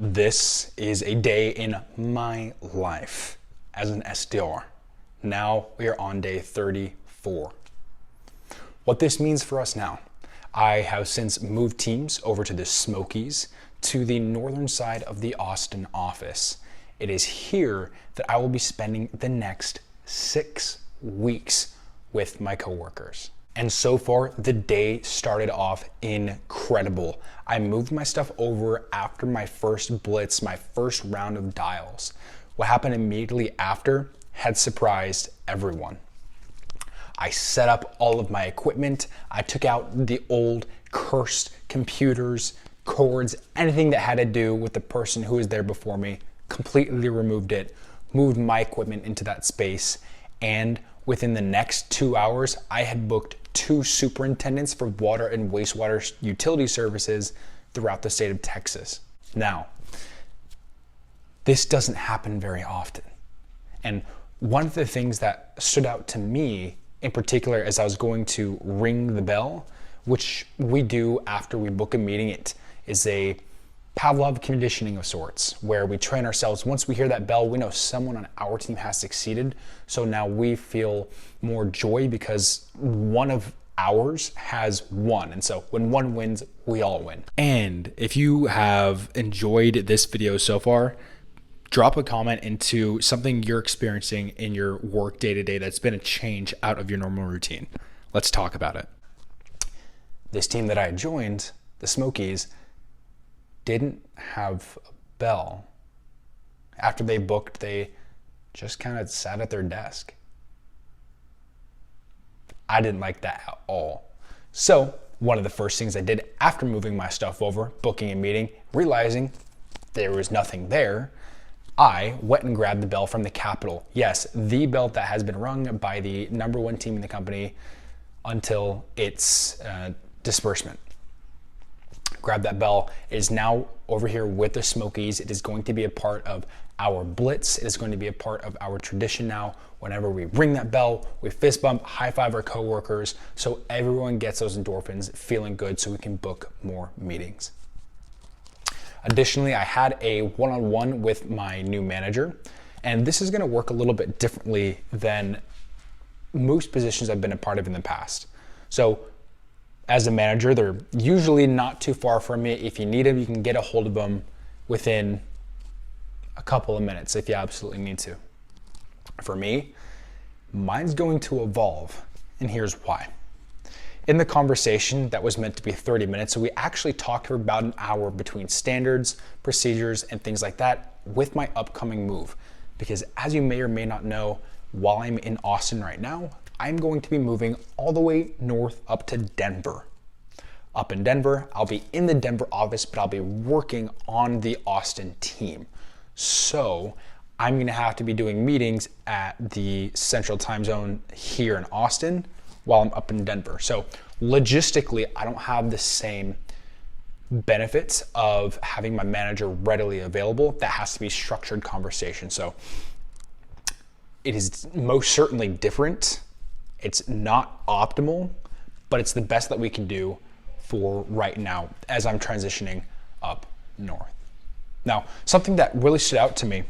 This is a day in my life as an SDR. Now we are on day 34. What this means for us now, I have since moved teams over to the Smokies to the northern side of the Austin office. It is here that I will be spending the next 6 weeks with my coworkers. And so far, the day started off incredible. I moved my stuff over after my first blitz, my first round of dials. What happened immediately after had surprised everyone. I set up all of my equipment. I took out the old cursed computers, cords, anything that had to do with the person who was there before me, completely removed it, moved my equipment into that space, and within the next 2 hours, I had booked 2 superintendents for water and wastewater utility services throughout the state of Texas. Now, this doesn't happen very often. And one of the things that stood out to me in particular as I was going to ring the bell, which we do after we book a meeting, it is a Pavlov conditioning of sorts, where we train ourselves. Once we hear that bell, we know someone on our team has succeeded. So now we feel more joy because one of ours has won. And so when one wins, we all win. And if you have enjoyed this video so far, drop a comment into something you're experiencing in your work day to day that's been a change out of your normal routine. Let's talk about it. This team that I joined, the Smokies, didn't have a bell. After they booked, they just kind of sat at their desk. I didn't like that at all. So one of the first things I did after moving my stuff over, booking a meeting, realizing there was nothing there, I went and grabbed the bell from the Capitol. Yes, the bell that has been rung by the number one team in the company until its disbursement. Grab that bell. It is now over here with the Smokies. It is going to be a part of our blitz. It is going to be a part of our tradition now. Whenever we ring that bell, we fist bump, high five our coworkers, so everyone gets those endorphins, feeling good, so we can book more meetings. Additionally, I had a one-on-one with my new manager, and this is going to work a little bit differently than most positions I've been a part of in the past. So as a manager, they're usually not too far from me. If you need them, you can get a hold of them within a couple of minutes if you absolutely need to. For me, mine's going to evolve, and here's why. In the conversation that was meant to be 30 minutes, so we actually talked for about an hour between standards, procedures, and things like that with my upcoming move. Because as you may or may not know, while I'm in Austin right now, I'm going to be moving all the way north up to Denver. Up in Denver, I'll be in the Denver office, but I'll be working on the Austin team. So I'm gonna have to be doing meetings at the central time zone here in Austin while I'm up in Denver. So logistically, I don't have the same benefits of having my manager readily available. That has to be structured conversation. So it is most certainly different. It's not optimal, but it's the best that we can do for right now as I'm transitioning up north. Now, something that really stood out to me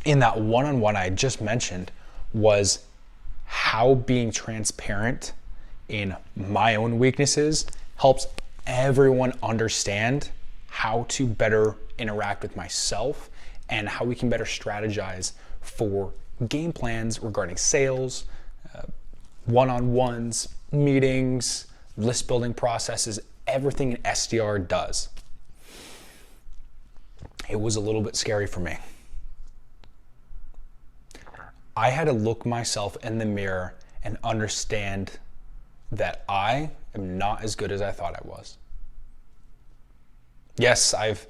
in that one-on-one I just mentioned was how being transparent in my own weaknesses helps everyone understand how to better interact with myself and how we can better strategize for game plans regarding sales, one-on-ones, meetings, list building processes, everything an SDR does. It was a little bit scary for me. I had to look myself in the mirror and understand that I am not as good as I thought I was. Yes, I've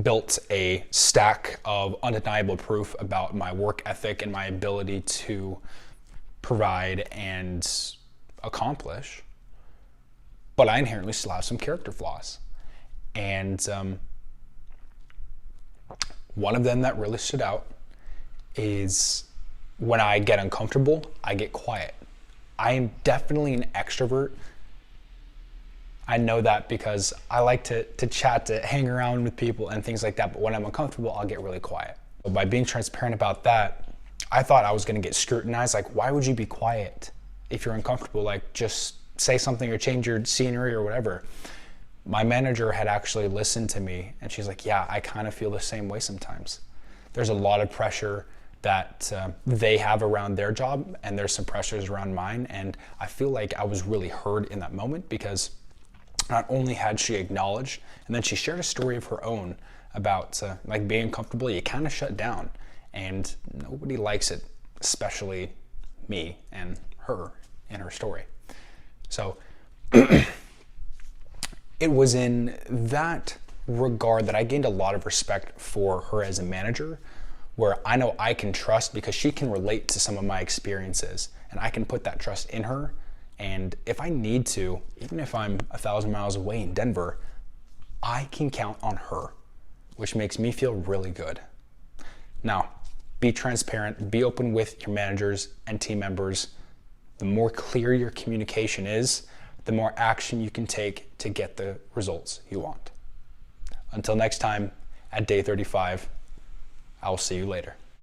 built a stack of undeniable proof about my work ethic and my ability to provide and accomplish, but I inherently still have some character flaws. And one of them that really stood out is when I get uncomfortable, I get quiet. I am definitely an extrovert I know that because I like to chat, to hang around with people and things like that. But when I'm uncomfortable, I'll get really quiet. So by being transparent about that, I thought I was going to get scrutinized. Like, why would you be quiet if you're uncomfortable? Like, just say something or change your scenery or whatever. My manager had actually listened to me, and she's like, yeah, I kind of feel the same way sometimes. There's a lot of pressure that they have around their job, and there's some pressures around mine. And I feel like I was really heard in that moment, because not only had she acknowledged, and then she shared a story of her own about like being uncomfortable, you kind of shut down, and nobody likes it, especially me and her in her story. So it was in that regard that I gained a lot of respect for her as a manager, where I know I can trust because she can relate to some of my experiences, and I can put that trust in her. And if I need to, even if I'm 1,000 miles away in Denver, I can count on her, which makes me feel really good. Now, be transparent, be open with your managers and team members. The more clear your communication is, the more action you can take to get the results you want. Until next time, at day 35, I'll see you later.